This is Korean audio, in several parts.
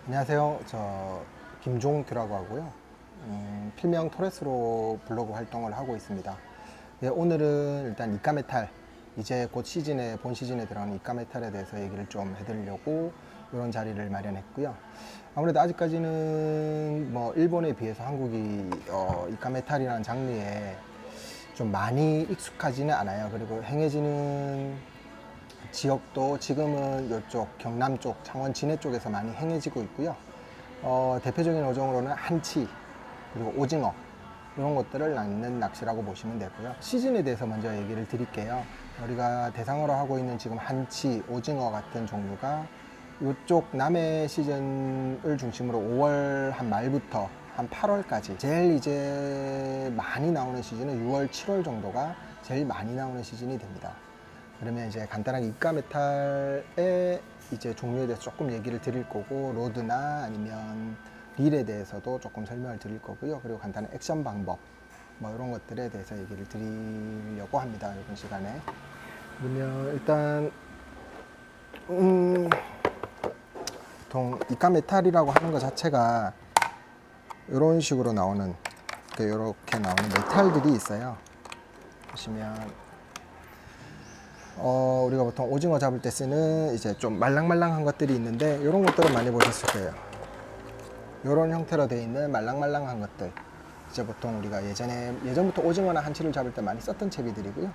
안녕하세요. 저 김종규라고 하고요. 필명 토레스로 블로그 활동을 하고 있습니다. 네, 오늘은 일단 이카메탈, 이제 곧 시즌에 본 시즌에 들어가는 이카메탈에 대해서 얘기를 좀 해드리려고 이런 자리를 마련했고요. 아무래도 아직까지는 뭐 일본에 비해서 한국이 이카메탈이라는 장르에 좀 많이 익숙하지는 않아요. 그리고 행해지는 지역도 지금은 이쪽 경남 쪽 창원 진해 쪽에서 많이 행해지고 있고요. 대표적인 어종으로는 한치 그리고 오징어 이런 것들을 낳는 낚시라고 보시면 되고요. 시즌에 대해서 먼저 얘기를 드릴게요. 우리가 대상으로 하고 있는 지금 한치, 오징어 같은 종류가 이쪽 남해 시즌을 중심으로 5월 한 말부터 한 8월까지 제일 이제 많이 나오는 시즌은 6월, 7월 정도가 제일 많이 나오는 시즌이 됩니다. 그러면 이제 간단하게 입가메탈의 이제 종류에 대해서 조금 얘기를 드릴 거고, 로드나 아니면 릴에 대해서도 조금 설명을 드릴 거고요. 그리고 간단한 액션 방법 뭐 이런 것들에 대해서 얘기를 드리려고 합니다. 이번 시간에. 그러면 일단 보통 입가메탈이라고 하는 것 자체가 이런 식으로 나오는 이렇게 나오는 메탈들이 있어요. 보시면 우리가 보통 오징어 잡을 때 쓰는 이제 좀 말랑말랑한 것들이 있는데 이런 것들은 많이 보셨을 거예요. 이런 형태로 되어 있는 말랑말랑한 것들, 이제 보통 우리가 예전부터 오징어나 한치를 잡을 때 많이 썼던 채비들이고요.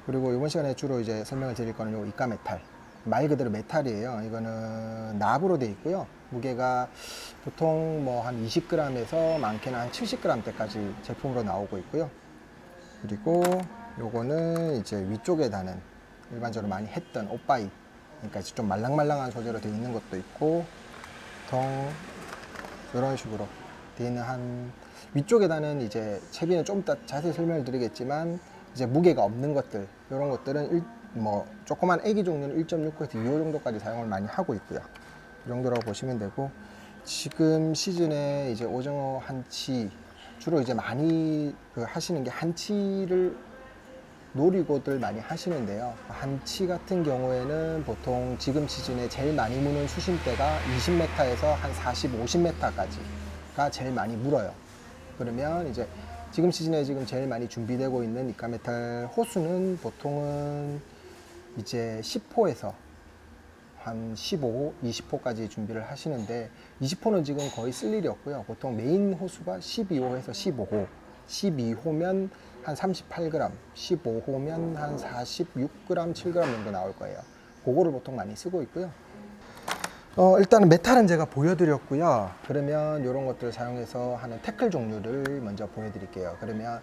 그리고 이번 시간에 주로 이제 설명을 드릴 거는 요 이카메탈, 말 그대로 메탈이에요. 이거는 납으로 되어 있고요. 무게가 보통 뭐 한 20g에서 많게는 한 70g대까지 제품으로 나오고 있고요. 그리고 요거는 이제 위쪽에 다는 일반적으로 많이 했던 오빠이, 그러니까 좀 말랑말랑한 소재로 되어 있는 것도 있고, 보통 이런 식으로 되어 있는 한 위쪽에 다는 이제 채비는 좀 이따 자세히 설명을 드리겠지만, 이제 무게가 없는 것들, 이런 것들은 뭐 조그만 애기 종류는 1.6에서 2호 정도까지 사용을 많이 하고 있고요. 이 정도라고 보시면 되고, 지금 시즌에 이제 오징어 한치 주로 이제 많이 하시는 게 한치를 노리고들 많이 하시는데요. 한치 같은 경우에는 보통 지금 시즌에 제일 많이 무는 수심대가 20m에서 한 40, 50m까지가 제일 많이 물어요. 그러면 이제 지금 시즌에 지금 제일 많이 준비되고 있는 이카메탈 호수는 보통은 이제 10호에서 한 15호, 20호까지 준비를 하시는데, 20호는 지금 거의 쓸 일이 없고요. 보통 메인 호수가 12호에서 15호, 12호면 한 38g, 15호면 한 46g, 7g 정도 나올 거예요. 그거를 보통 많이 쓰고 있고요. 일단은 메탈은 제가 보여드렸고요. 그러면 이런 것들을 사용해서 하는 태클 종류를 먼저 보여드릴게요. 그러면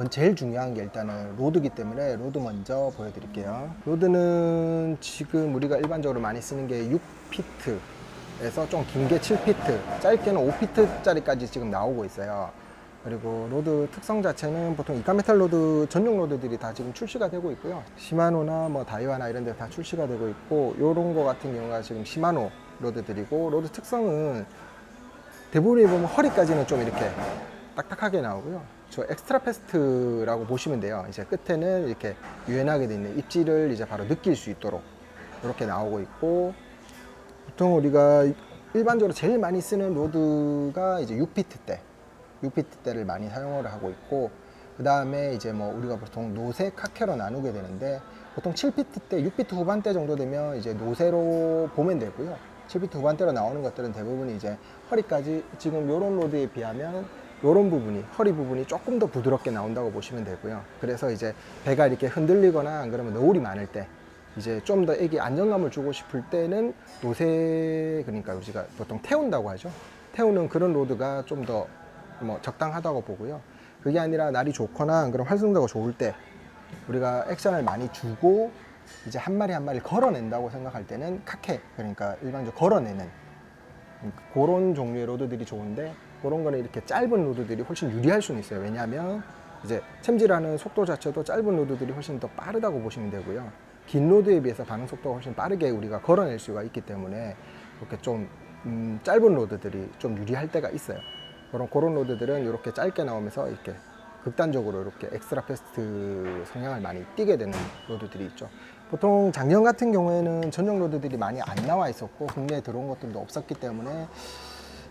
제일 중요한 게 일단은 로드기 때문에 로드 먼저 보여드릴게요. 로드는 지금 우리가 일반적으로 많이 쓰는 게 6피트에서 좀 긴 게 7피트, 짧게는 5피트짜리까지 지금 나오고 있어요. 그리고 로드 특성 자체는 보통 이카메탈 로드 전용 로드들이 다 지금 출시가 되고 있고요. 시마노나 뭐 다이와나 이런 데 다 출시가 되고 있고, 요런 거 같은 경우가 지금 시마노 로드들이고, 로드 특성은 대부분이 보면 허리까지는 좀 이렇게 딱딱하게 나오고요. 저 엑스트라 패스트라고 보시면 돼요. 이제 끝에는 이렇게 유연하게 되어 있는 입질을 이제 바로 느낄 수 있도록 이렇게 나오고 있고, 보통 우리가 일반적으로 제일 많이 쓰는 로드가 이제 6피트대를 많이 사용을 하고 있고, 그 다음에 이제 뭐 우리가 보통 노세, 카케로 나누게 되는데, 보통 7피트대, 6피트 후반대 정도 되면 이제 노세로 보면 되고요. 7피트 후반대로 나오는 것들은 대부분 이제 허리까지, 지금 요런 로드에 비하면 요런 부분이, 허리 부분이 조금 더 부드럽게 나온다고 보시면 되고요. 그래서 이제 배가 이렇게 흔들리거나 안 그러면 너울이 많을 때, 이제 좀 더 애기 안정감을 주고 싶을 때는 노세, 그러니까 우리가 보통 태운다고 하죠. 태우는 그런 로드가 좀 더 뭐 적당하다고 보고요. 그게 아니라 날이 좋거나 그런 활성도가 좋을 때 우리가 액션을 많이 주고 이제 한 마리 한 마리 걸어낸다고 생각할 때는 카케, 그러니까 일반적으로 걸어내는 그런 종류의 로드들이 좋은데, 그런 거는 이렇게 짧은 로드들이 훨씬 유리할 수는 있어요. 왜냐하면 이제 챔질하는 속도 자체도 짧은 로드들이 훨씬 더 빠르다고 보시면 되고요. 긴 로드에 비해서 반응 속도가 훨씬 빠르게 우리가 걸어낼 수가 있기 때문에 이렇게 좀 짧은 로드들이 좀 유리할 때가 있어요. 그런 로드들은 이렇게 짧게 나오면서 이렇게 극단적으로 이렇게 엑스트라 패스트 성향을 많이 띠게 되는 로드들이 있죠. 보통 작년 같은 경우에는 전용 로드들이 많이 안 나와 있었고 국내에 들어온 것들도 없었기 때문에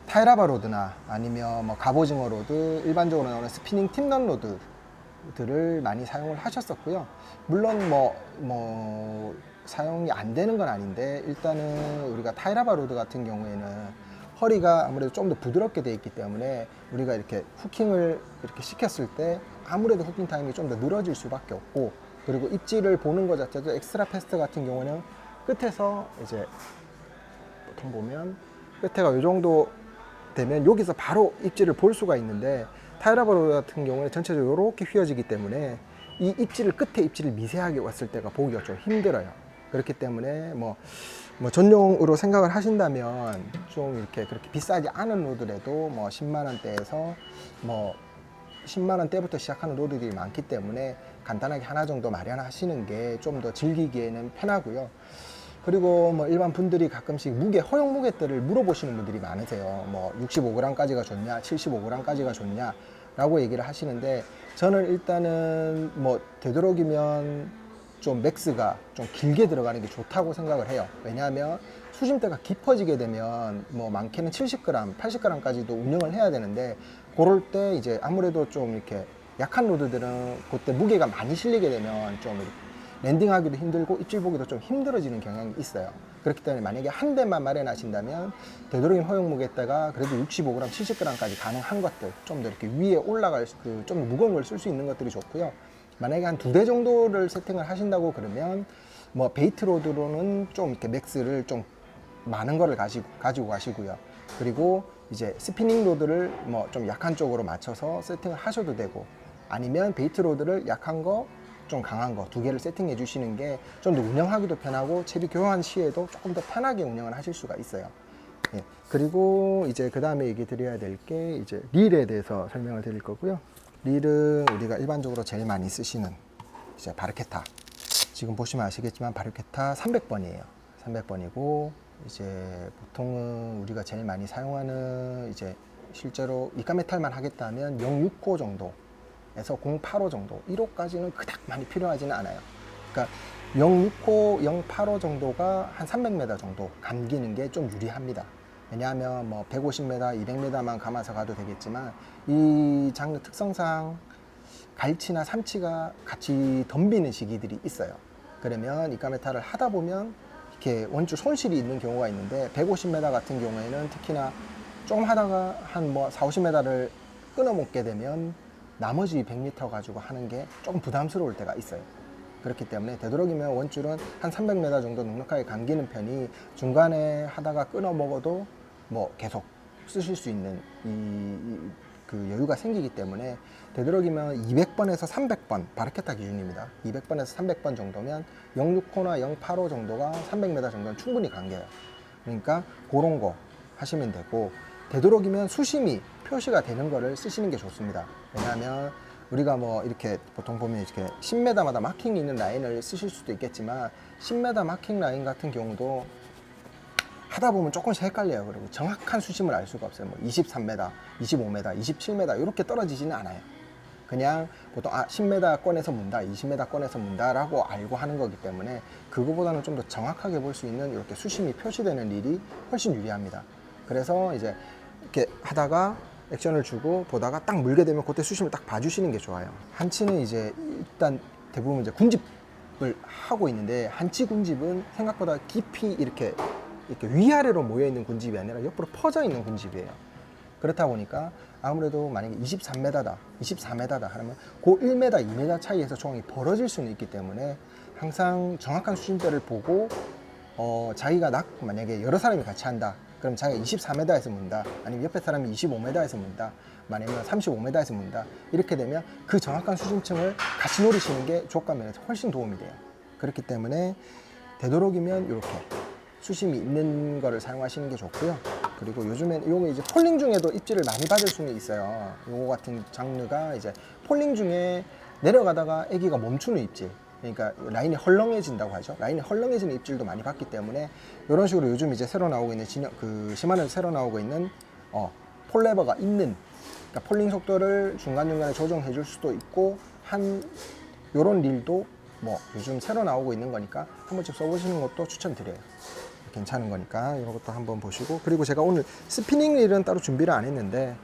타이라바 로드나 아니면 뭐 갑오징어 로드, 일반적으로 나오는 스피닝 팁런 로드들을 많이 사용을 하셨었고요. 물론 뭐 사용이 안 되는 건 아닌데, 일단은 우리가 타이라바 로드 같은 경우에는 허리가 아무래도 좀 더 부드럽게 되어 있기 때문에 우리가 이렇게 후킹을 이렇게 시켰을 때 아무래도 후킹 타임이 좀 더 늘어질 수밖에 없고, 그리고 입질을 보는 것 자체도 엑스트라 패스트 같은 경우는 끝에서 이제 보통 보면 끝에가 이 정도 되면 여기서 바로 입질을 볼 수가 있는데, 타이라바 로드 같은 경우는 전체적으로 이렇게 휘어지기 때문에 이 입질을 끝에 입질을 미세하게 왔을 때가 보기가 좀 힘들어요. 그렇기 때문에 뭐 전용으로 생각을 하신다면 좀 이렇게 그렇게 비싸지 않은 로드라도 뭐 10만 원대에서 뭐 10만 원대부터 시작하는 로드들이 많기 때문에 간단하게 하나 정도 마련하시는 게 좀 더 즐기기에는 편하고요. 그리고 뭐 일반 분들이 가끔씩 허용 무게대를 물어보시는 분들이 많으세요. 뭐 65g까지가 좋냐, 75g까지가 좋냐 라고 얘기를 하시는데, 저는 일단은 뭐 되도록이면 좀 맥스가 좀 길게 들어가는 게 좋다고 생각을 해요. 왜냐하면 수심대가 깊어지게 되면 뭐 많게는 70g, 80g까지도 운영을 해야 되는데, 그럴 때 이제 아무래도 좀 이렇게 약한 로드들은 그때 무게가 많이 실리게 되면 좀 랜딩하기도 힘들고 입질 보기도 좀 힘들어지는 경향이 있어요. 그렇기 때문에 만약에 한 대만 마련하신다면 되도록이면 허용 무게대가 그래도 65g, 70g까지 가능한 것들, 좀 더 이렇게 위에 올라갈 좀 무거운 걸 쓸 수 있는 것들이 좋고요. 만약에 한 2대 정도를 세팅을 하신다고 그러면 뭐 베이트 로드로는 좀 이렇게 맥스를 좀 많은 거를 가지고 가시고요. 그리고 이제 스피닝 로드를 뭐 좀 약한 쪽으로 맞춰서 세팅을 하셔도 되고, 아니면 베이트 로드를 약한 거, 좀 강한 거 2개를 세팅해 주시는 게 좀 더 운영하기도 편하고 채비 교환 시에도 조금 더 편하게 운영을 하실 수가 있어요. 예. 그리고 이제 그 다음에 얘기 드려야 될 게 이제 릴에 대해서 설명을 드릴 거고요. 릴은 우리가 일반적으로 제일 많이 쓰시는 이제 바르케타, 지금 보시면 아시겠지만 바르케타 300번이에요. 300번이고 이제 보통은 우리가 제일 많이 사용하는, 이제 실제로 이카메탈만 하겠다면 065 정도에서 085 정도, 1호까지는 그닥 많이 필요하지는 않아요. 그러니까 065, 085 정도가 한 300m 정도 감기는 게 좀 유리합니다. 왜냐하면 뭐 150m, 200m만 감아서 가도 되겠지만, 이 장르 특성상 갈치나 삼치가 같이 덤비는 시기들이 있어요. 그러면 이카메타를 하다 보면 이렇게 원줄 손실이 있는 경우가 있는데, 150m 같은 경우에는 특히나 조금 하다가 한 뭐 4, 50m를 끊어 먹게 되면 나머지 100m 가지고 하는 게 조금 부담스러울 때가 있어요. 그렇기 때문에 되도록이면 원줄은 한 300m 정도 넉넉하게 감기는 편이, 중간에 하다가 끊어 먹어도 뭐 계속 쓰실 수 있는 그 여유가 생기기 때문에, 되도록이면 200번에서 300번 바르케타 기준입니다. 200번에서 300번 정도면 065나 085 정도가 300m 정도는 충분히 감겨요. 그러니까 그런 거 하시면 되고, 되도록이면 수심이 표시가 되는 거를 쓰시는 게 좋습니다. 왜냐하면 우리가 뭐 이렇게 보통 보면 이렇게 10m마다 마킹이 있는 라인을 쓰실 수도 있겠지만, 10m 마킹 라인 같은 경우도 하다 보면 조금씩 헷갈려요. 그리고 정확한 수심을 알 수가 없어요. 뭐 23m, 25m, 27m 이렇게 떨어지지는 않아요. 그냥 보통 10m 꺼내서 문다, 20m 꺼내서 문다라고 알고 하는 거기 때문에, 그거보다는 좀 더 정확하게 볼 수 있는 이렇게 수심이 표시되는 릴이 훨씬 유리합니다. 그래서 이제 이렇게 하다가 액션을 주고 보다가 딱 물게 되면 그때 수심을 딱 봐주시는 게 좋아요. 한치는 이제 일단 대부분 이제 군집을 하고 있는데, 한치 군집은 생각보다 깊이 이렇게 위아래로 모여 있는 군집이 아니라 옆으로 퍼져 있는 군집이에요. 그렇다 보니까 아무래도 만약에 23m다, 24m다 하면 그 1m, 2m 차이에서 조항이 벌어질 수는 있기 때문에, 항상 정확한 수심대를 보고 자기가 만약에 여러 사람이 같이 한다, 그럼 자기가 24m에서 문다, 아니면 옆에 사람이 25m에서 문다, 아니면 35m에서 문다, 이렇게 되면 그 정확한 수심층을 같이 노리시는 게 조과 면에서 훨씬 도움이 돼요. 그렇기 때문에 되도록이면 이렇게 수심이 있는 거를 사용하시는 게 좋고요. 그리고 요즘엔 요거 이제 폴링 중에도 입질을 많이 받을 수는 있어요. 요거 같은 장르가 이제 폴링 중에 내려가다가 애기가 멈추는 입질, 그러니까 라인이 헐렁해진다고 하죠. 라인이 헐렁해지는 입질도 많이 받기 때문에, 이런 식으로 요즘 이제 새로 나오고 있는 시마노에서 새로 나오고 있는 폴레버가 있는 그러니까 폴링 속도를 중간중간에 조정해 줄 수도 있고, 요런 릴도 뭐 요즘 새로 나오고 있는 거니까 한 번쯤 써보시는 것도 추천드려요. 괜찮은 거니까 이런 것도 한번 보시고, 그리고 제가 오늘 스피닝 릴은 따로 준비를 안 했는데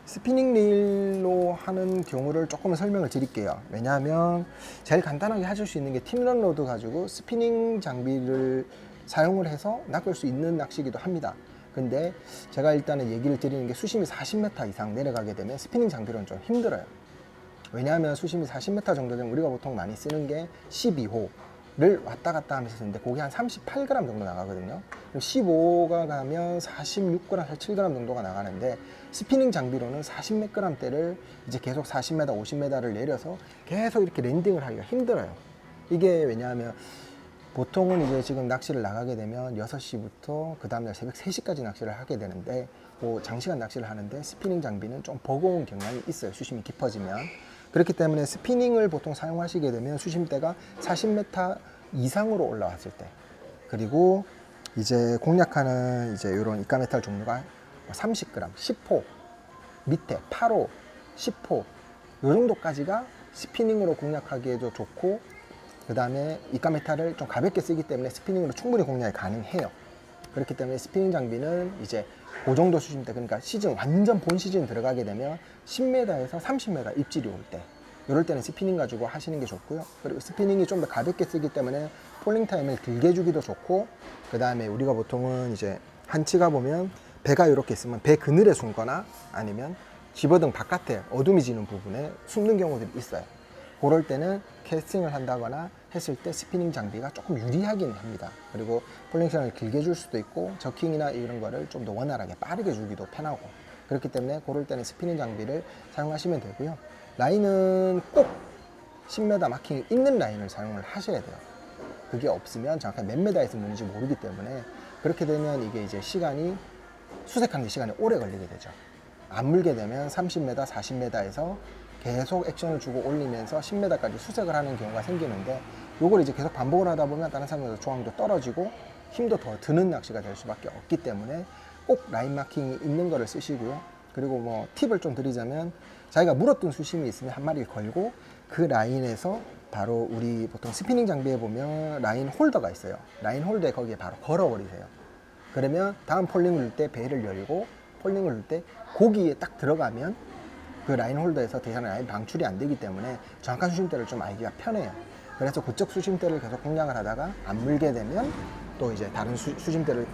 스피닝 릴로 하는 경우를 조금 설명을 드릴게요. 왜냐하면 제일 간단하게 하실 수 있는 게 팀런 로드 가지고 스피닝 장비를 사용을 해서 낚을 수 있는 낚시기도 합니다. 근데 제가 일단은 얘기를 드리는 게 수심이 40m 이상 내려가게 되면 스피닝 장비로는 좀 힘들어요. 왜냐하면 수심이 40m 정도 되면 우리가 보통 많이 쓰는 게 12호를 왔다 갔다 하면서 쓰는데 그게 한 38g 정도 나가거든요. 15가 가면 46g, 47g 정도가 나가는데 스피닝 장비로는 40몇 g대를 이제 계속 40m, 50m를 내려서 계속 이렇게 랜딩을 하기가 힘들어요. 이게 왜냐하면 보통은 이제 지금 낚시를 나가게 되면 6시부터 그 다음날 새벽 3시까지 낚시를 하게 되는데, 그 장시간 낚시를 하는데 스피닝 장비는 좀 버거운 경향이 있어요. 수심이 깊어지면. 그렇기 때문에 스피닝을 보통 사용하시게 되면 수심대가 40m 이상으로 올라왔을 때, 그리고 이제 공략하는 이제 이런 이카메탈 종류가 30g, 10호, 밑에 8호, 10호 요 정도까지가 스피닝으로 공략하기에도 좋고, 그 다음에 이카메탈을 좀 가볍게 쓰기 때문에 스피닝으로 충분히 공략이 가능해요. 그렇기 때문에 스피닝 장비는 이제 그 정도 수심대, 그러니까 시즌 완전 본 시즌 들어가게 되면 10m에서 30m 입질이 올 때, 이럴 때는 스피닝 가지고 하시는 게 좋고요. 그리고 스피닝이 좀 더 가볍게 쓰기 때문에 폴링 타임을 길게 주기도 좋고, 그 다음에 우리가 보통은 이제 한치가 보면 배가 이렇게 있으면 배 그늘에 숨거나 아니면 집어등 바깥에 어둠이 지는 부분에 숨는 경우들이 있어요. 그럴 때는 캐스팅을 한다거나 했을 때 스피닝 장비가 조금 유리하긴 합니다. 그리고 폴링 시간을 길게 줄 수도 있고, 저킹이나 이런 거를 좀 더 원활하게 빠르게 주기도 편하고, 그렇기 때문에 그럴 때는 스피닝 장비를 사용하시면 되고요. 라인은 꼭 10m 마킹이 있는 라인을 사용을 하셔야 돼요. 그게 없으면 정확하게 몇 m에서 무는지 모르기 때문에, 그렇게 되면 이게 이제 시간이 수색하는 데 시간이 오래 걸리게 되죠. 안 물게 되면 30m, 40m에서 계속 액션을 주고 올리면서 10m까지 수색을 하는 경우가 생기는데, 요걸 이제 계속 반복을 하다 보면 다른 사람들도 조항도 떨어지고 힘도 더 드는 낚시가 될 수밖에 없기 때문에 꼭 라인 마킹이 있는 거를 쓰시고요. 그리고 뭐 팁을 좀 드리자면, 자기가 물었던 수심이 있으면 한 마리를 걸고, 그 라인에서 바로 우리 보통 스피닝 장비에 보면 라인 홀더가 있어요. 라인 홀더에 거기에 바로 걸어버리세요. 그러면 다음 폴링을 넣을 때 배를 열고, 폴링을 넣을 때 고기에 딱 들어가면 그 라인 홀더에서 더 이상 라인 방출이 안 되기 때문에 정확한 수심대를 좀 알기가 편해요. 그래서 그쪽 수심대를 계속 공략을 하다가 안 물게 되면 또 이제 다른 수심대를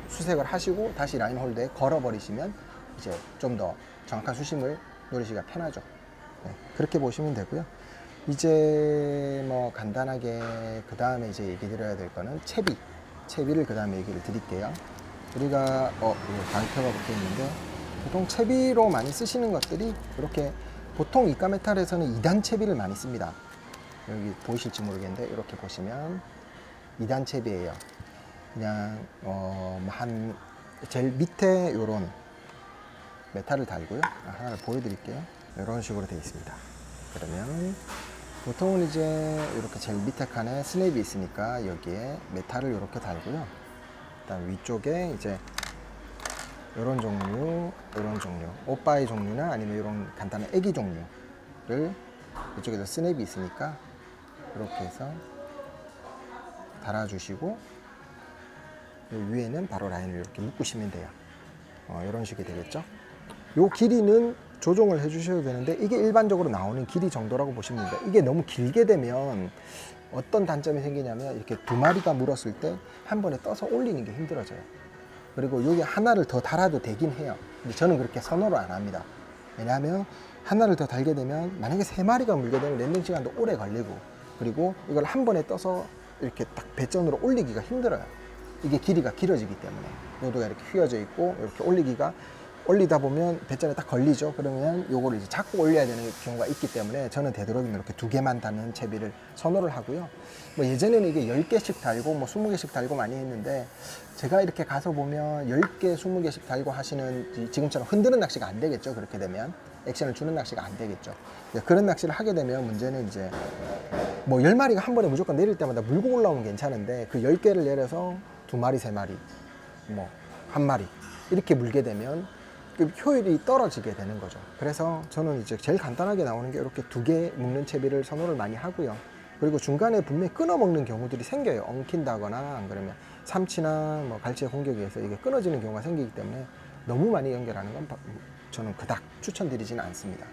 수색을 하시고 다시 라인 홀더에 걸어버리시면 이제 좀 더 정확한 수심을 노리시기가 편하죠. 네, 그렇게 보시면 되고요. 이제 뭐 간단하게 그 다음에 이제 얘기 드려야 될 거는 채비를 그 다음에 얘기를 드릴게요. 우리가 이거 방표가 붙어 있는데, 보통 채비로 많이 쓰시는 것들이 이렇게, 보통 이카메탈에서는 2단 채비를 많이 씁니다. 여기 보이실지 모르겠는데 이렇게 보시면 2단 채비예요. 그냥 한 제일 밑에 요런 메탈을 달고요. 하나를 보여드릴게요. 이런 식으로 되어 있습니다. 그러면 보통은 이제 이렇게 제일 밑에 칸에 스냅이 있으니까 여기에 메탈을 이렇게 달고요. 그다음 위쪽에 이제 이런 종류, 오빠이 종류나 아니면 이런 간단한 애기 종류를 이쪽에서 스냅이 있으니까 이렇게 해서 달아주시고, 위에는 바로 라인을 이렇게 묶으시면 돼요. 이런 식이 되겠죠. 요 길이는 조정을 해주셔야 되는데, 이게 일반적으로 나오는 길이 정도라고 보시면 됩니다. 이게 너무 길게 되면 어떤 단점이 생기냐면, 이렇게 두 마리가 물었을 때 한 번에 떠서 올리는 게 힘들어져요. 그리고 여기 하나를 더 달아도 되긴 해요. 근데 저는 그렇게 선호를 안 합니다. 왜냐하면 하나를 더 달게 되면 만약에 세 마리가 물게 되면 랜딩 시간도 오래 걸리고, 그리고 이걸 한 번에 떠서 이렇게 딱 배전으로 올리기가 힘들어요. 이게 길이가 길어지기 때문에 노드가 이렇게 휘어져 있고, 이렇게 올리다 보면 배전에 딱 걸리죠. 그러면 요거를 이제 잡고 올려야 되는 경우가 있기 때문에 저는 되도록이면 이렇게 2개만 다는 채비를 선호를 하고요. 뭐 예전에는 이게 10개씩 달고 뭐 20개씩 달고 많이 했는데, 제가 이렇게 가서 보면 10개, 20개씩 달고 하시는, 지금처럼 흔드는 낚시가 안 되겠죠. 그렇게 되면 액션을 주는 낚시가 안 되겠죠. 그런 낚시를 하게 되면 문제는 이제 뭐 10마리가 한 번에 무조건 내릴 때마다 물고 올라오면 괜찮은데, 그 10개를 내려서 2마리, 3마리, 뭐 1마리 이렇게 물게 되면 그 효율이 떨어지게 되는 거죠. 그래서 저는 이제 제일 간단하게 나오는 게 이렇게 2개 묶는 채비를 선호를 많이 하고요. 그리고 중간에 분명히 끊어 먹는 경우들이 생겨요. 엉킨다거나 안 그러면 삼치나 뭐 갈치의 공격에 의해서 이게 끊어지는 경우가 생기기 때문에 너무 많이 연결하는 건 저는 그닥 추천드리지는 않습니다.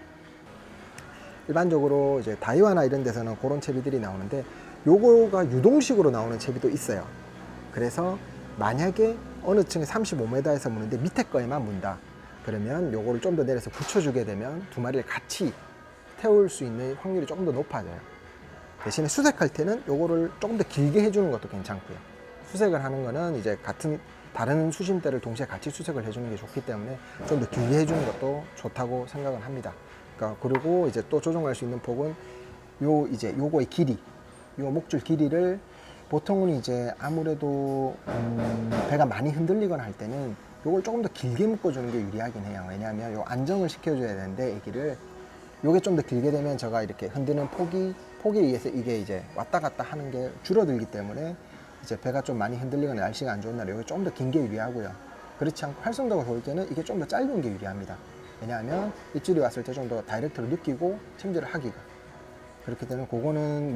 일반적으로 이제 다이와나 이런 데서는 그런 채비들이 나오는데 요거가 유동식으로 나오는 채비도 있어요. 그래서 만약에 어느 층에 35m에서 무는데 밑에 거에만 문다. 그러면 요거를 좀 더 내려서 붙여주게 되면 두 마리를 같이 태울 수 있는 확률이 조금 더 높아져요. 대신에 수색할 때는 요거를 조금 더 길게 해주는 것도 괜찮고요. 수색을 하는 거는 이제 같은 다른 수심대를 동시에 같이 수색을 해주는 게 좋기 때문에 좀 더 길게 해주는 것도 좋다고 생각을 합니다. 그러니까 그리고 이제 또 조정할 수 있는 폭은 요거의 길이, 요 목줄 길이를 보통은 이제 아무래도 배가 많이 흔들리거나 할 때는 요걸 조금 더 길게 묶어주는 게 유리하긴 해요. 왜냐하면 요 안정을 시켜줘야 되는데 애기를 요게 좀 더 길게 되면 제가 이렇게 흔드는 폭에 의해서 이게 이제 왔다 갔다 하는 게 줄어들기 때문에 이제 배가 좀 많이 흔들리거나 날씨가 안 좋은 날에 요게 좀 더 긴 게 유리하고요. 그렇지 않고 활성도가 좋을 때는 이게 좀 더 짧은 게 유리합니다. 왜냐하면 입질이 왔을 때 좀 더 다이렉트로 느끼고 챔질을 하기가. 그렇게 되면 그거는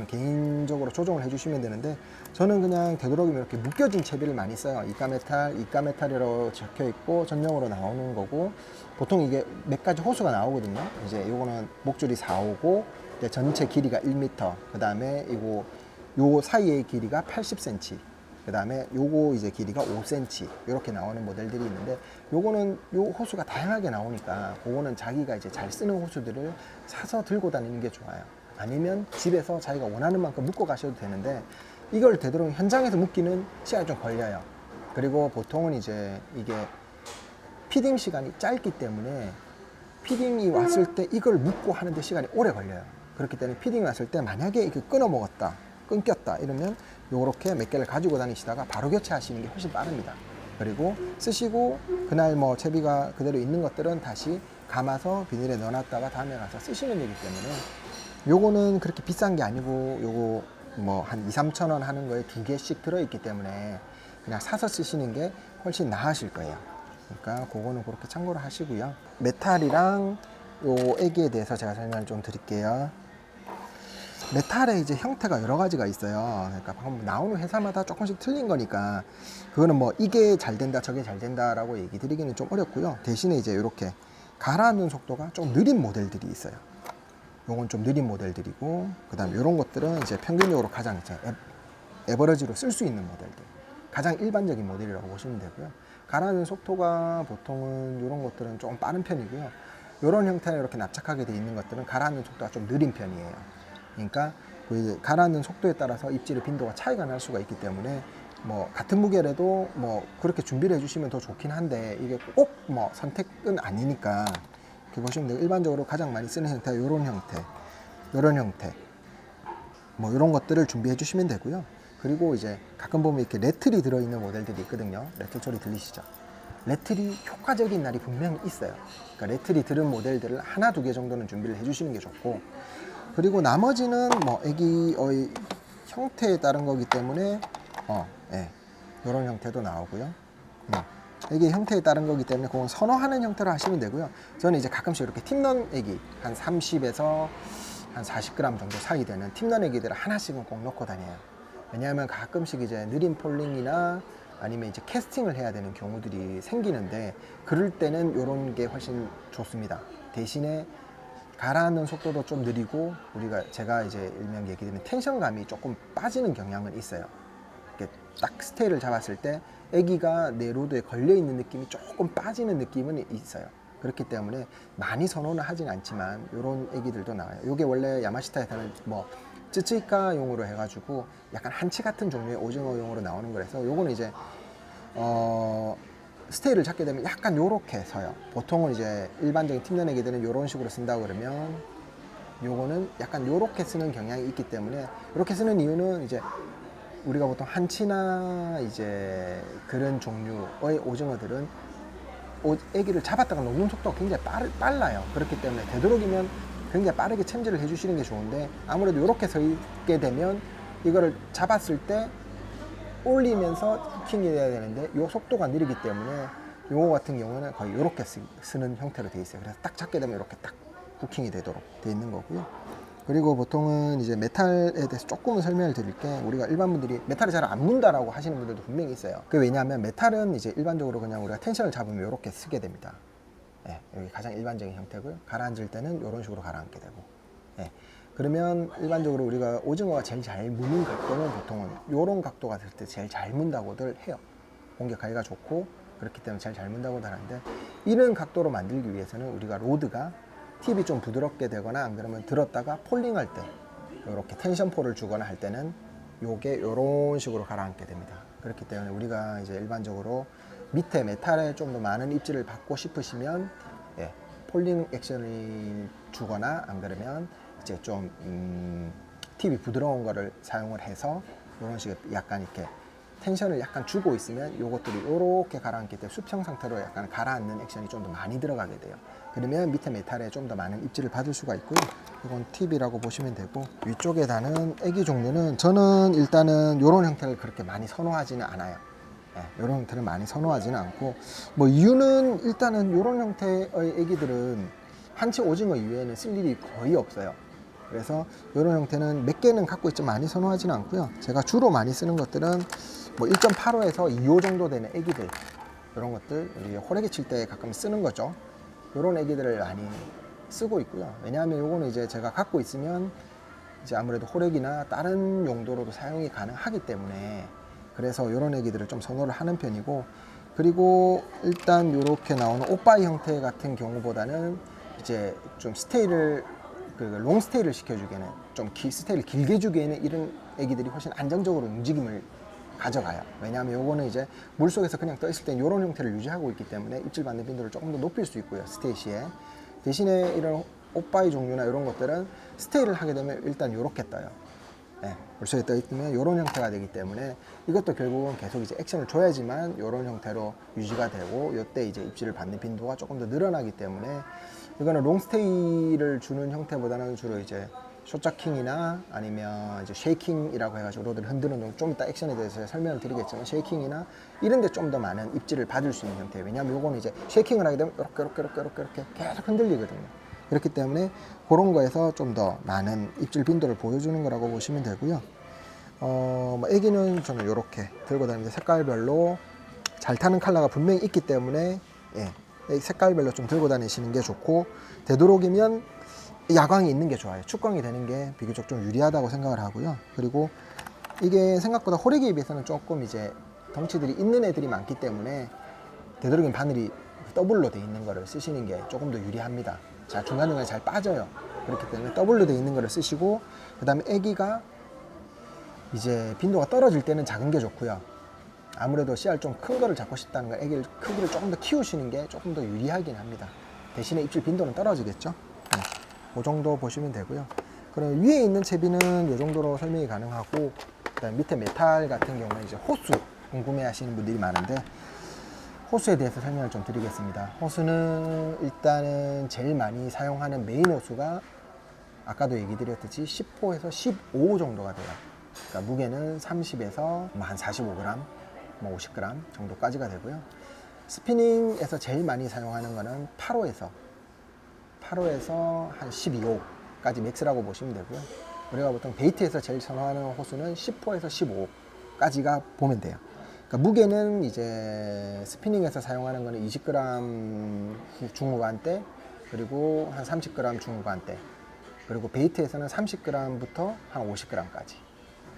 개인적으로 조정을 해주시면 되는데 저는 그냥 되도록이면 이렇게 묶여진 채비를 많이 써요. 이가메탈이라고 적혀 있고 전용으로 나오는 거고 보통 이게 몇 가지 호수가 나오거든요. 이제 요거는 목줄이 4호고 전체 길이가 1m, 그 다음에 요 사이의 길이가 80cm, 그 다음에 요거 이제 길이가 5cm 이렇게 나오는 모델들이 있는데 요거는 요 호수가 다양하게 나오니까 그거는 자기가 이제 잘 쓰는 호수들을 사서 들고 다니는 게 좋아요. 아니면 집에서 자기가 원하는 만큼 묶어 가셔도 되는데 이걸 되도록 현장에서 묶기는 시간이 좀 걸려요. 그리고 보통은 이제 이게 피딩 시간이 짧기 때문에 피딩이 왔을 때 이걸 묶고 하는데 시간이 오래 걸려요. 그렇기 때문에 피딩이 왔을 때 만약에 이게 끊어 먹었다, 끊겼다 이러면 요렇게 몇 개를 가지고 다니시다가 바로 교체하시는 게 훨씬 빠릅니다. 그리고 쓰시고 그날 뭐 채비가 그대로 있는 것들은 다시 감아서 비닐에 넣어놨다가 다음에 가서 쓰시면 되기 때문에 요거는 그렇게 비싼 게 아니고 요거 뭐 한 2-3천 원 하는 거에 2개씩 들어있기 때문에 그냥 사서 쓰시는 게 훨씬 나으실 거예요. 그러니까 그거는 그렇게 참고를 하시고요. 메탈이랑 요 애기에 대해서 제가 설명을 좀 드릴게요. 메탈의 이제 형태가 여러 가지가 있어요. 그러니까 방금 나오는 회사마다 조금씩 틀린 거니까 그거는 뭐 이게 잘 된다 저게 잘 된다라고 얘기 드리기는 좀 어렵고요. 대신에 이제 이렇게 가라앉는 속도가 좀 느린 모델들이 있어요. 요건 좀 느린 모델들이고 그 다음에 이런 것들은 이제 평균적으로 가장 에버러지로 쓸 수 있는 모델들, 가장 일반적인 모델이라고 보시면 되고요. 가라앉는 속도가 보통은 이런 것들은 좀 빠른 편이고요. 이런 형태로 이렇게 납작하게 돼 있는 것들은 가라앉는 속도가 좀 느린 편이에요. 그러니까 그 가라앉는 속도에 따라서 입질의 빈도가 차이가 날 수가 있기 때문에 뭐 같은 무게라도 뭐 그렇게 준비를 해주시면 더 좋긴 한데 이게 꼭 뭐 선택은 아니니까 이렇게 보시면 돼요. 일반적으로 가장 많이 쓰는 형태가 이런 형태, 이런 형태, 뭐 이런 것들을 준비해 주시면 되고요. 그리고 이제 가끔 보면 이렇게 레틀이 들어있는 모델들이 있거든요. 레틀 소리 들리시죠? 레틀이 효과적인 날이 분명히 있어요. 그러니까 레틀이 들은 모델들을 하나, 2개 정도는 준비를 해주시는 게 좋고 그리고 나머지는 뭐 애기의 형태에 따른 거기 때문에 이런 형태도 나오고요. 애기 형태에 따른 거기 때문에 그건 선호하는 형태로 하시면 되고요. 저는 이제 가끔씩 이렇게 팁런 애기 한 30에서 한 40g 정도 사이 되는 팁런 애기들을 하나씩은 꼭 넣고 다녀요. 왜냐하면 가끔씩 이제 느린 폴링이나 아니면 이제 캐스팅을 해야 되는 경우들이 생기는데 그럴 때는 이런 게 훨씬 좋습니다. 대신에 가라앉는 속도도 좀 느리고 제가 이제 일명 얘기드리면 텐션감이 조금 빠지는 경향은 있어요. 이렇게 딱 스테이를 잡았을 때 애기가 내 로드에 걸려있는 느낌이 조금 빠지는 느낌은 있어요. 그렇기 때문에 많이 선호는 하진 않지만 이런 애기들도 나와요. 이게 원래 야마시타에서는 뭐 쯔쯔이카용으로 해가지고 약간 한치 같은 종류의 오징어용으로 나오는 거라서 요거는 이제 스테이를 잡게 되면 약간 요렇게 서요. 보통은 이제 일반적인 팁런 애기들은 요런 식으로 쓴다고 그러면 요거는 약간 요렇게 쓰는 경향이 있기 때문에 이렇게 쓰는 이유는 이제 우리가 보통 한치나 이제 그런 종류의 오징어들은 애기를 잡았다가 놓는 속도가 굉장히 빨라요. 그렇기 때문에 되도록이면 굉장히 빠르게 챔질을 해주시는 게 좋은데 아무래도 이렇게 서 있게 되면 이거를 잡았을 때 올리면서 히킹이 돼야 되는데 이 속도가 느리기 때문에 요거 같은 경우는 거의 이렇게 쓰는 형태로 되어 있어요. 그래서 딱 잡게 되면 이렇게 딱 후킹이 되도록 되어 있는 거고요. 그리고 보통은 이제 메탈에 대해서 조금은 설명을 드릴게, 우리가 일반 분들이 메탈을 잘 안 문다라고 하시는 분들도 분명히 있어요. 그 왜냐하면 메탈은 이제 일반적으로 그냥 우리가 텐션을 잡으면 이렇게 쓰게 됩니다. 예, 여기 가장 일반적인 형태고요. 가라앉을 때는 이런 식으로 가라앉게 되고. 예, 그러면 일반적으로 우리가 오징어가 제일 잘 무는 각도는 보통은 이런 각도가 될 때 제일 잘 문다고들 해요. 공격하기가 좋고 그렇기 때문에 제일 잘 문다고들 하는데, 이런 각도로 만들기 위해서는 우리가 로드가 팁이 좀 부드럽게 되거나 안 그러면 들었다가 폴링할 때 이렇게 텐션폴을 주거나 할 때는 요게 이런 식으로 가라앉게 됩니다. 그렇기 때문에 우리가 이제 일반적으로 밑에 메탈에 좀 더 많은 입질을 받고 싶으시면, 예, 폴링 액션을 주거나 안 그러면 이제 좀 팁이 부드러운 거를 사용을 해서 이런 식의 약간 이렇게 텐션을 약간 주고 있으면 요것들이 이렇게 가라앉기 때문에 수평 상태로 약간 가라앉는 액션이 좀 더 많이 들어가게 돼요. 그러면 밑에 메탈에 좀 더 많은 입질을 받을 수가 있고요. 이건 팁이라고 보시면 되고, 위쪽에 다는 애기 종류는 저는 일단은 이런 형태를 그렇게 많이 선호하지는 않아요. 이런 형태를 많이 선호하지는 않고, 뭐 이유는 일단은 이런 형태의 애기들은 한치 오징어 이외에는 쓸 일이 거의 없어요. 그래서 이런 형태는 몇 개는 갖고 있지만 많이 선호하지는 않고요. 제가 주로 많이 쓰는 것들은 뭐 1.85에서 2호 정도 되는 애기들, 이런 것들 우리 호래기 칠 때 가끔 쓰는 거죠. 이런 애기들을 많이 쓰고 있고요. 왜냐하면 요거는 이제 제가 갖고 있으면 이제 아무래도 호래기나 다른 용도로도 사용이 가능하기 때문에, 그래서 이런 애기들을 좀 선호를 하는 편이고, 그리고 일단 이렇게 나오는 오빠이 형태 같은 경우보다는 이제 좀 스테이를 롱 스테이를 시켜주기에는, 좀 스테이를 길게 주기에는 이런 애기들이 훨씬 안정적으로 움직임을 가져가요. 왜냐하면 요거는 이제 물속에서 그냥 떠 있을 땐 이런 형태를 유지하고 있기 때문에 입질 받는 빈도를 조금 더 높일 수 있고요, 스테이 시에. 대신에 이런 오빠이 종류나 이런 것들은 스테이를 하게 되면 일단 이렇게 떠요. 예, 물속에 떠 있으면 이런 형태가 되기 때문에 이것도 결국은 계속 이제 액션을 줘야지만 이런 형태로 유지가 되고, 이때 이제 입질을 받는 빈도가 조금 더 늘어나기 때문에, 이거는 롱스테이를 주는 형태보다는 주로 이제 숏자킹이나 아니면 이제 쉐이킹이라고 해가지고 로드를 흔드는 동, 좀 이따 액션에 대해서 설명을 드리겠지만 쉐이킹이나 이런 데 좀 더 많은 입질을 받을 수 있는 형태예요. 왜냐하면 요거는 이제 쉐이킹을 하게 되면 이렇게 계속 흔들리거든요. 그렇기 때문에 그런 거에서 좀 더 많은 입질 빈도를 보여주는 거라고 보시면 되고요. 뭐 애기는 저는 이렇게 들고 다니면서 색깔별로 잘 타는 컬러가 분명히 있기 때문에, 예, 색깔별로 좀 들고 다니시는 게 좋고, 되도록이면 야광이 있는 게 좋아요. 축광이 되는 게 비교적 좀 유리하다고 생각을 하고요. 그리고 이게 생각보다 호래기에 비해서는 조금 이제 덩치들이 있는 애들이 많기 때문에 되도록이면 바늘이 더블로 돼 있는 거를 쓰시는 게 조금 더 유리합니다. 자, 중간중간에 잘 빠져요. 그렇기 때문에 더블로 돼 있는 거를 쓰시고, 그 다음에 애기가 이제 빈도가 떨어질 때는 작은 게 좋고요. 아무래도 씨알 좀 큰 거를 잡고 싶다는 건 애기를 크기를 조금 더 키우시는 게 조금 더 유리하긴 합니다. 대신에 입질 빈도는 떨어지겠죠. 네. 그 정도 보시면 되고요. 그럼 위에 있는 채비는 이 정도로 설명이 가능하고, 그다음 밑에 메탈 같은 경우는 이제 호수 궁금해 하시는 분들이 많은데, 호수에 대해서 설명을 좀 드리겠습니다. 호수는 일단은 제일 많이 사용하는 메인 호수가 아까도 얘기 드렸듯이 10호에서 15호 정도가 돼요. 그러니까 무게는 30에서 한 45g, 뭐 50g 정도까지가 되고요. 스피닝에서 제일 많이 사용하는 거는 8호에서 한 12호까지 맥스라고 보시면 되고요. 우리가 보통 베이트에서 제일 선호하는 호수는 10호에서 15호까지가 보면 돼요. 그러니까 무게는 이제 스피닝에서 사용하는 거는 20g 중후반대, 그리고 한 30g 중후반대, 그리고 베이트에서는 30g부터 한 50g까지,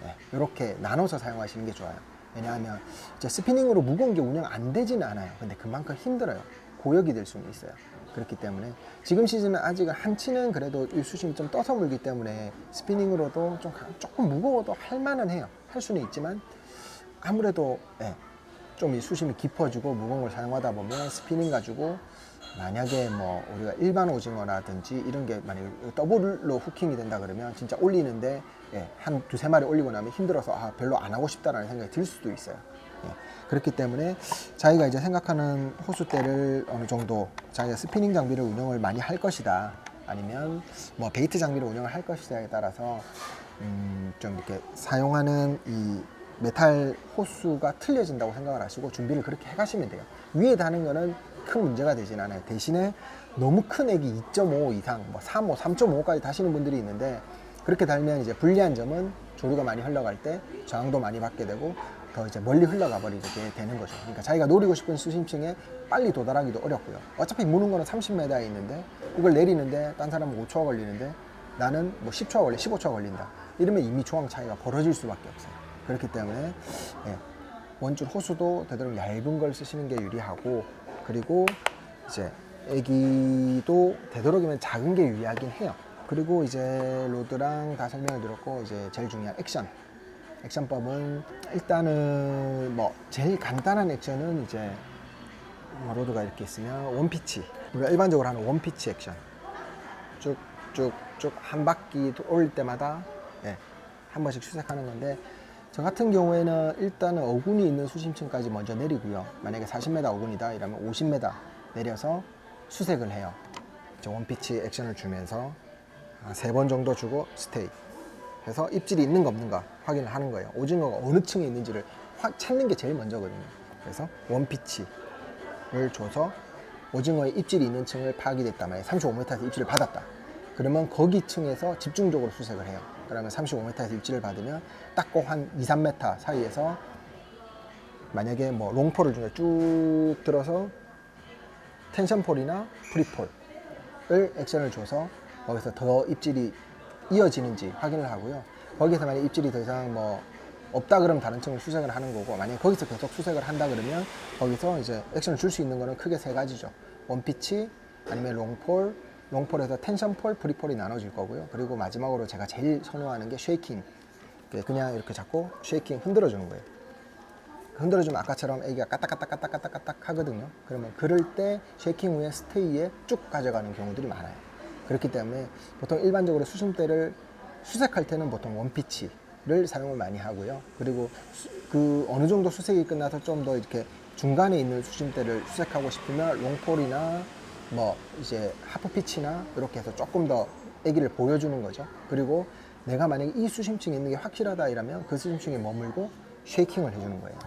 네, 이렇게 나눠서 사용하시는 게 좋아요. 왜냐하면 이제 스피닝으로 무거운 게 운영 안 되지는 않아요. 근데 그만큼 힘들어요. 고역이 될 수는 있어요. 그렇기 때문에 지금 시즌은 아직 한치는 그래도 이 수심이 좀 떠서 물기 때문에 스피닝으로도 조금 무거워도 할 만은 해요. 할 수는 있지만 아무래도, 예, 좀 이 수심이 깊어지고 무거운 걸 사용하다 보면 스피닝 가지고 만약에 뭐 우리가 일반 오징어라든지 이런 게 만약에 더블로 후킹이 된다 그러면 진짜 올리는데, 예, 한 두세 마리 올리고 나면 힘들어서 별로 안 하고 싶다라는 생각이 들 수도 있어요. 예, 그렇기 때문에 자기가 이제 생각하는 호수대를 어느 정도 자기가 스피닝 장비를 운영을 많이 할 것이다, 아니면 뭐 베이트 장비를 운영을 할 것이다에 따라서 좀 이렇게 사용하는 이 메탈 호수가 틀려진다고 생각을 하시고 준비를 그렇게 해가시면 돼요. 위에 다는 거는 큰 문제가 되진 않아요. 대신에 너무 큰 액이 2.5 이상, 뭐 3, 3.5까지 다시는 분들이 있는데, 그렇게 달면 이제 불리한 점은 조류가 많이 흘러갈 때 저항도 많이 받게 되고 더 이제 멀리 흘러가 버리게 되는 거죠. 그러니까 자기가 노리고 싶은 수심층에 빨리 도달하기도 어렵고요. 어차피 무는 거는 30m에 있는데 이걸 내리는데 딴 사람은 5초가 걸리는데 나는 뭐 10초가 걸려, 15초가 걸린다. 이러면 이미 조항 차이가 벌어질 수밖에 없어요. 그렇기 때문에 원줄 호수도 되도록 얇은 걸 쓰시는 게 유리하고, 그리고 이제 애기도 되도록이면 작은 게 유리하긴 해요. 그리고 이제 로드랑 다 설명을 드렸고, 이제 제일 중요한 액션법은 일단은 뭐 제일 간단한 액션은 이제 뭐 로드가 이렇게 있으면 원피치, 우리가 일반적으로 하는 원피치 액션 쭉쭉쭉 한 바퀴 올 때마다 한 번씩 수색하는 건데, 저 같은 경우에는 일단은 어군이 있는 수심층까지 먼저 내리고요. 만약에 40m 어군이다 이러면 50m 내려서 수색을 해요. 원피치 액션을 주면서 3번 정도 주고 스테이 해서 입질이 있는가 없는가 확인을 하는 거예요. 오징어가 어느 층에 있는지를 찾는 게 제일 먼저거든요. 그래서 원피치를 줘서 오징어의 입질이 있는 층을 파악이 됐다. 만약에 35m에서 입질을 받았다. 그러면 거기 층에서 집중적으로 수색을 해요. 그러면 35m에서 입질을 받으면 딱 꼭 한 2, 3m 사이에서 만약에 뭐 롱폴을 중에 쭉 들어서 텐션폴이나 프리폴을 액션을 줘서 거기서 더 입질이 이어지는지 확인을 하고요. 거기서 만약 입질이 더 이상 뭐 없다 그러면 다른 층을 수색을 하는 거고, 만약에 거기서 계속 수색을 한다 그러면 거기서 이제 액션을 줄 수 있는 거는 크게 3가지죠. 원피치 아니면 롱폴, 롱폴에서 텐션폴, 프리폴이 나눠질 거고요. 그리고 마지막으로 제가 제일 선호하는 게 쉐이킹. 그냥 이렇게 잡고 쉐이킹 흔들어 주는 거예요. 흔들어주면 아까처럼 애기가 까딱까딱까딱까딱 하거든요. 그러면 그럴 때 쉐이킹 후에 스테이에 쭉 가져가는 경우들이 많아요. 그렇기 때문에 보통 일반적으로 수심대를 수색할 때는 보통 원피치를 사용을 많이 하고요. 그리고 그 어느 정도 수색이 끝나서 좀 더 이렇게 중간에 있는 수심대를 수색하고 싶으면 롱폴이나 뭐 이제 하프피치나 이렇게 해서 조금 더 애기를 보여주는 거죠. 그리고 내가 만약에 이 수심층에 있는 게 확실하다 이러면 그 수심층에 머물고 쉐이킹을 해주는 거예요.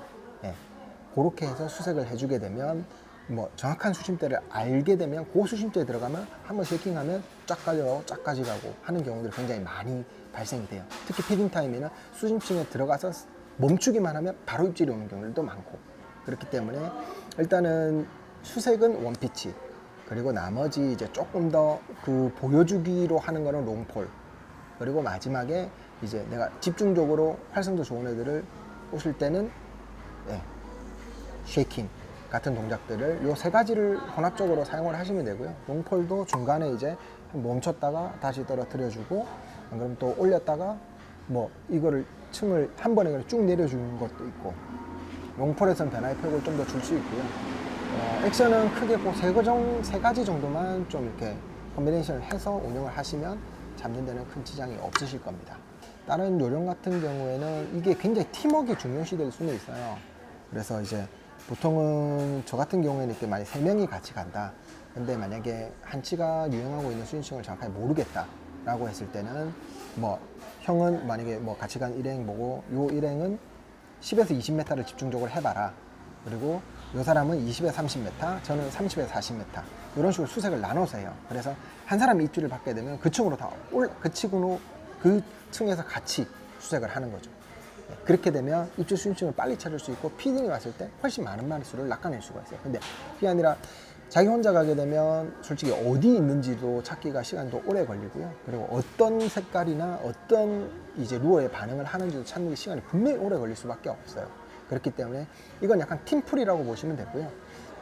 그렇게 해서 수색을 해주게 되면 뭐 정확한 수심대를 알게 되면 그 수심대에 들어가면 한번 쉐이킹하면 쫙 가져가고 쫙 가져가고 하는 경우들이 굉장히 많이 발생이 돼요. 특히 피딩 타임에는 수심층에 들어가서 멈추기만 하면 바로 입질이 오는 경우들도 많고, 그렇기 때문에 일단은 수색은 원피치, 그리고 나머지 이제 조금 더 그 보여주기로 하는 거는 롱폴, 그리고 마지막에 이제 내가 집중적으로 활성도 좋은 애들을 오실 때는 쉐이킹 같은 동작들을 요 3가지를 혼합적으로 사용을 하시면 되고요. 롱폴도 중간에 이제 멈췄다가 다시 떨어뜨려주고, 안 그러면 또 올렸다가 뭐 이거를 층을 한 번에 그냥 쭉 내려주는 것도 있고, 롱폴에서는 변화의 폭을 좀 더 줄 수 있고요. 액션은 크게 그 3가지 정도만 좀 이렇게 컨비네이션을 해서 운영을 하시면 잡는 데는 큰 지장이 없으실 겁니다. 다른 요령 같은 경우에는 이게 굉장히 팀워크가 중요시 될 수는 있어요. 그래서 이제 보통은 저 같은 경우에는 이렇게 만약 3명이 같이 간다. 근데 만약에 한치가 유행하고 있는 수인층을 정확하게 모르겠다 라고 했을 때는 뭐 형은 만약에 뭐 같이 간 일행 보고 요 일행은 10에서 20m를 집중적으로 해봐라. 그리고 요 사람은 20에서 30m, 저는 30에서 40m 이런 식으로 수색을 나눠서 해요. 그래서 한 사람이 입질을 받게 되면 그 층으로 그 층으로 그 층에서 같이 수색을 하는 거죠. 그렇게 되면 입질 수심층을 빨리 찾을 수 있고 피딩이 왔을 때 훨씬 많은 마리수를 낚아낼 수가 있어요. 근데 그게 아니라 자기 혼자 가게 되면 솔직히 어디 있는지도 찾기가 시간도 오래 걸리고요. 그리고 어떤 색깔이나 어떤 이제 루어에 반응을 하는지도 찾는 게 시간이 분명히 오래 걸릴 수밖에 없어요. 그렇기 때문에 이건 약간 팀풀이라고 보시면 되고요.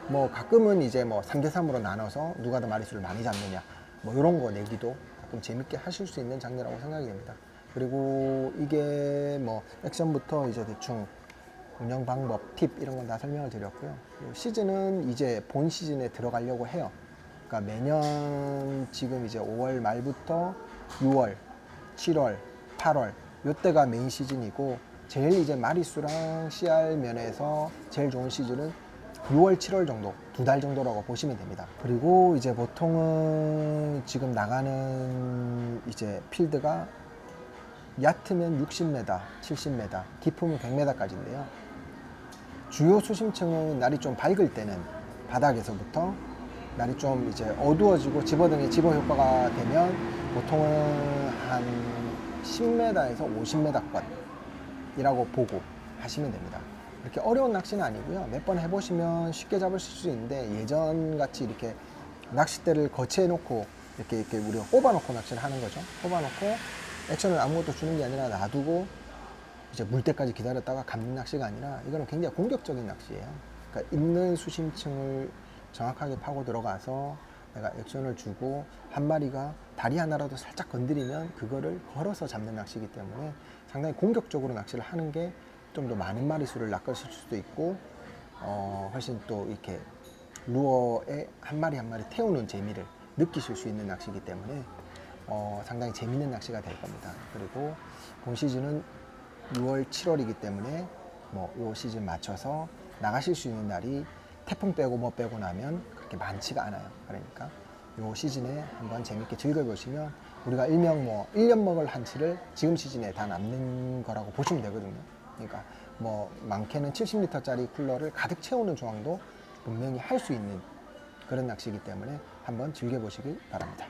뭐 가끔은 이제 뭐 3대3으로 나눠서 누가 더 마리수를 많이 잡느냐 뭐 이런 거 내기도 가끔 재밌게 하실 수 있는 장르라고 생각이 됩니다. 그리고 이게 뭐 액션부터 이제 대충 운영 방법, 팁 이런 건 다 설명을 드렸고요. 시즌은 이제 본 시즌에 들어가려고 해요. 그러니까 매년 지금 이제 5월 말부터 6월, 7월, 8월 요때가 메인 시즌이고, 제일 이제 마리수랑 CR 면에서 제일 좋은 시즌은 6월, 7월 정도, 2달 정도라고 보시면 됩니다. 그리고 이제 보통은 지금 나가는 이제 필드가 얕으면 60m, 70m, 깊으면 100m까지인데요. 주요 수심층은 날이 좀 밝을 때는 바닥에서부터 날이 좀 이제 어두워지고 집어등의 집어 효과가 되면 보통은 한 10m에서 50m권이라고 보고 하시면 됩니다. 이렇게 어려운 낚시는 아니고요. 몇 번 해보시면 쉽게 잡으실 수 있는데 예전 같이 이렇게 낚싯대를 거치해 놓고 이렇게 우리가 꼽아 놓고 낚시를 하는 거죠. 꼽아 놓고 액션을 아무것도 주는 게 아니라 놔두고 이제 물 때까지 기다렸다가 감는 낚시가 아니라 이거는 굉장히 공격적인 낚시예요. 그러니까 있는 수심층을 정확하게 파고 들어가서 내가 액션을 주고 한 마리가 다리 하나라도 살짝 건드리면 그거를 걸어서 잡는 낚시이기 때문에 상당히 공격적으로 낚시를 하는 게 좀 더 많은 마리수를 낚으실 수도 있고 훨씬 또 이렇게 루어에 한 마리 한 마리 태우는 재미를 느끼실 수 있는 낚시이기 때문에 상당히 재밌는 낚시가 될 겁니다. 그리고 본 시즌은 6월, 7월이기 때문에 뭐 요 시즌 맞춰서 나가실 수 있는 날이 태풍 빼고 뭐 빼고 나면 그렇게 많지가 않아요. 그러니까 요 시즌에 한번 재밌게 즐겨보시면 우리가 일명 뭐 1년 먹을 한치를 지금 시즌에 다 남는 거라고 보시면 되거든요. 그러니까 뭐 많게는 70리터짜리 쿨러를 가득 채우는 조항도 분명히 할 수 있는 그런 낚시이기 때문에 한번 즐겨보시길 바랍니다.